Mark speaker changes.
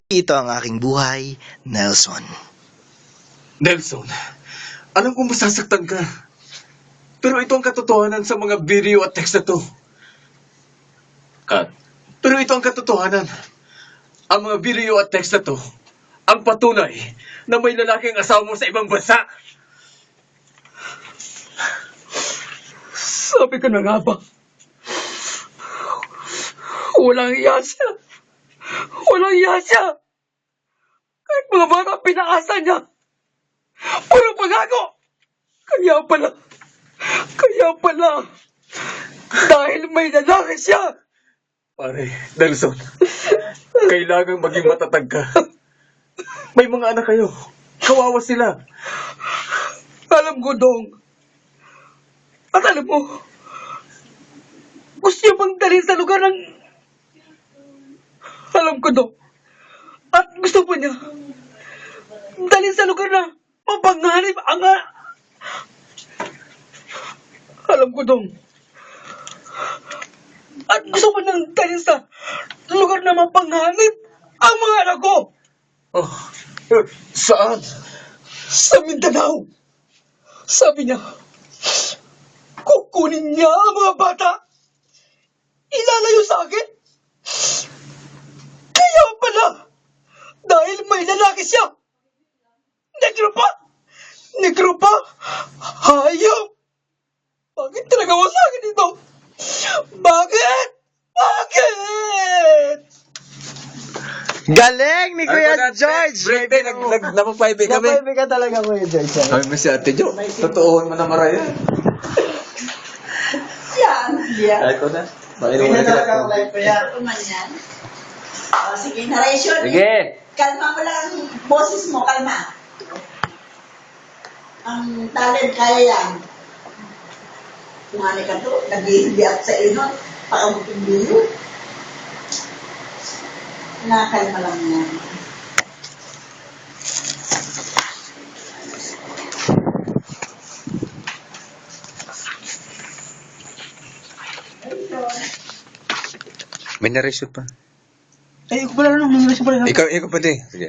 Speaker 1: Ito ang aking buhay, Nelson.
Speaker 2: Nelson, alam kong masasaktan ka. Pero ito ang katotohanan sa mga video at text na to. Kat, pero ito ang katotohanan. Ang mga video at text na to, ang patunay na may lalaking asawa mo sa ibang bansa. Sabi ko na nga ba? Walang iya siya. Walang iya siya. Kahit mga bata pinaasa niya. Puro pangako. Kaya pala, dahil may lalaki siya. Pare, Nelson, kailangang maging matatag ka. May mga anak kayo. Kawawa sila. Alam ko, Dong. At alam mo, gusto niya bang dalhin sa lugar ng... Alam ko, Dong. At gusto pa niya dalhin sa lugar na mapanganib ang... Alam ko, Dong. At gusto pa niyang dalhin sa lugar na mapanganib ang mga anak ko. Oh, saan? Sa Mindanao. Sabi niya, kukunin niya ang mga bata. Ilalayo sa akin. Kaya pala, dahil may lalaki siya. Negro pa. Hayop. Bakit tinagawa sa akin ito? Bakit?
Speaker 1: Galing ni Kuya George!
Speaker 2: Napapaibi kami.
Speaker 1: Napaibi ka talaga, Kuya George.
Speaker 2: Kami mo si Ate Jo. Totoohon mo na maraya.
Speaker 3: Yan.
Speaker 2: Ay, ko na. Mainom
Speaker 3: Kanya
Speaker 2: na
Speaker 3: talaga
Speaker 2: kita.
Speaker 3: ang life ko yan.
Speaker 4: Man yan. Sige, narration.
Speaker 2: Sige.
Speaker 4: Kalma mo lang ang boses mo, kalma. Ang talent kaya yan. Kumani ka to, nag-iibiyak sa ino, pakamuting biyo. Nakalma lang yan.
Speaker 2: May narration pa.
Speaker 3: Ay, wala na nung nangyari sa pala.
Speaker 2: Ikaw pati. Sige.